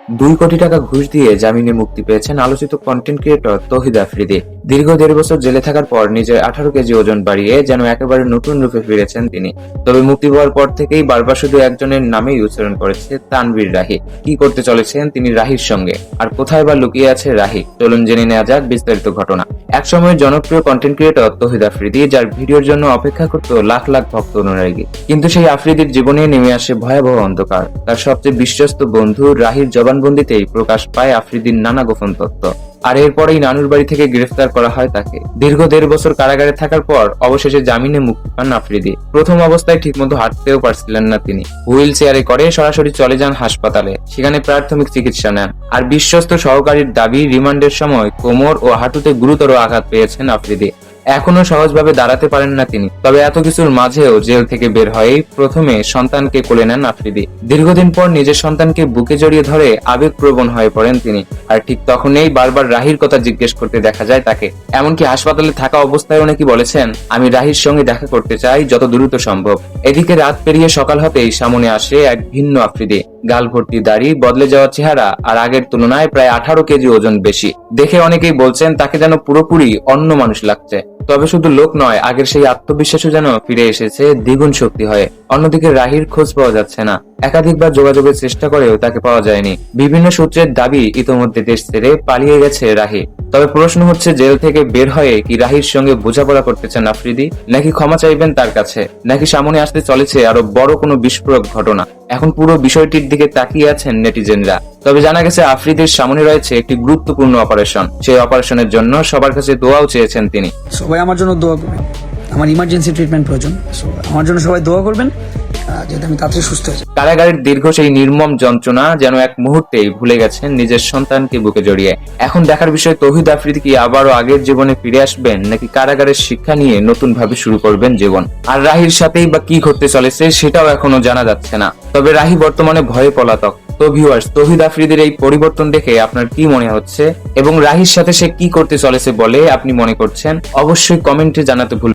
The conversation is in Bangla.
2 কোটি টাকা ঘুষ দিয়ে জামিনে মুক্তি পেয়েছেন আলোচিত কন্টেন্ট ক্রিয়েটর তৌহিদ আফ্রিদি। দীর্ঘ 1.5 বছর জেলে থাকার পর নিজের 18 কেজি ওজন বাড়িয়ে যেন একেবারে নতুন রূপে ফিরেছেন তিনি। তবে মুক্তি পাওয়ার পর থেকেই বারবার শুধু একজনের নামেই উচ্চারণ করেছে, তানভীর রাহি। কি করতে চলেছেন তিনি রাহির সঙ্গে, আর কোথায় বা লুকিয়ে আছে রাহি? চলুন জেনে নেওয়া যাক বিস্তারিত ঘটনা। একসময়ের জনপ্রিয় কন্টেন্ট ক্রিয়েটর তৌহিদ আফ্রিদি, যার ভিডিওর জন্য অপেক্ষা করত লাখ লাখ ভক্ত অনুরাগী, কিন্তু সেই আফ্রিদির জীবনে নেমে আসে ভয়াবহ অন্ধকার। তার সবচেয়ে বিশ্বস্ত বন্ধু রাহির জবানবন্দিতেই প্রকাশ পায় আফ্রিদির নানা গোপন তথ্য। আর এরপরেই নানুর বাড়ি থেকে গ্রেফতার করা হয় তাকে। দীর্ঘ 1.5 বছর কারাগারে থাকার পর অবশেষে জামিনে মুক্তি পান আফ্রিদি। প্রথম অবস্থায় ঠিকমতো হাঁটতেও পারছিলেন না তিনি। হুইল চেয়ারে করে সরাসরি চলে যান হাসপাতালে, সেখানে প্রাথমিক চিকিৎসা নেন। আর বিশ্বস্ত সহকারীর দাবি, রিমান্ডের সময় কোমর ও হাঁটুতে গুরুতর আঘাত পেয়েছেন আফ্রিদি। এখনো সহজভাবে দাঁড়াতে পারেন না তিনি। তবে এত কিছুর মাঝেও জেল থেকে বের হয়েই প্রথমে সন্তানকে কোলে নেন আফ্রিদি। দীর্ঘদিন পর নিজের সন্তানকে বুকে জড়িয়ে ধরে আবেগপ্রবণ হয়ে পড়েন তিনি। আর ঠিক তখনই বারবার রাহির কথা জিজ্ঞেস করতে দেখা যায় তাকে। এমনকি হাসপাতালে থাকা অবস্থায়ও নাকি বলেছেন, আমি রাহির সঙ্গে দেখা করতে চাই যত দ্রুত সম্ভব। এদিকে রাত পেরিয়ে সকাল হতেই সামনে আসে এক ভিন্ন আফ্রিদি। গাল ভর্তি দাড়ি, বদলে যাওয়া চেহারা, আর আগের তুলনায় প্রায় 18 কেজি ওজন বেশি। দেখে অনেকেই বলছেন তাকে যেন পুরোপুরি অন্য মানুষ লাগছে। তবে শুধু লোক নয়, আগের সেই আত্মবিশ্বাসও যেন ফিরে এসেছে দ্বিগুণ শক্তি হয়ে। অন্যদিকে রাহির খোঁজ পাওয়া যাচ্ছে না। একাধিকবার যোগাযোগের চেষ্টা করেও তাকে পাওয়া যায়নি। বিভিন্ন সূত্রের দাবি, ইতোমধ্যে দেশ ছেড়ে পালিয়ে গেছে রাহি। তবে প্রশ্ন হচ্ছে, জেল থেকে বের হয়ে কি রাহির সঙ্গে বোঝাপড়া করতে চান আফ্রিদি, নাকি ক্ষমা চাইবেন তার কাছে, নাকি সামনে আসতে চলেছে আরো বড় কোনো বিস্ফোরক ঘটনা? এখন পুরো বিষয়টির দিকে তাকিয়ে আছেন নেটিজেনরা। তবে জানা গেছে আফ্রিদির সামনে রয়েছে একটি গুরুত্বপূর্ণ অপারেশন। সেই অপারেশনের জন্য সবার কাছে দোয়াও চেয়েছেন তিনি। সবাই আমার জন্য দোয়া করবেন, আমার ইমার্জেন্সি ট্রিটমেন্ট প্রয়োজন। আমার জন্য সবাই দোয়া করবেন যাতে আমি তাড়াতাড়ি সুস্থ হয়ে যাই। কারাগারের দীর্ঘ সেই নির্মম যন্ত্রণা যেন এক মুহূর্তেই ভুলে গেছেন নিজের সন্তানকে বুকে জড়িয়ে। এখন দেখার বিষয়, তৌহিদ আফ্রিদি কি আবারও আগের জীবনে ফিরে আসবেন, নাকি কারাগারের শিক্ষা নিয়ে নতুন ভাবে শুরু করবেন জীবন? আর রাহির সাথেই বা কি ঘটতে চলেছে সেটাও এখনো জানা যাচ্ছে না। তবে রাহি বর্তমানে ভয়ে পলাতক। তো ভিউয়ার্স, তৌহিদ আফ্রিদির এই পরিবর্তন দেখে আপনার কি মনে হচ্ছে, এবং রাহির সাথে সে কি করতে চলেছে বলে আপনি মনে করছেন? অবশ্যই কমেন্টে জানাতে ভুলবেন না।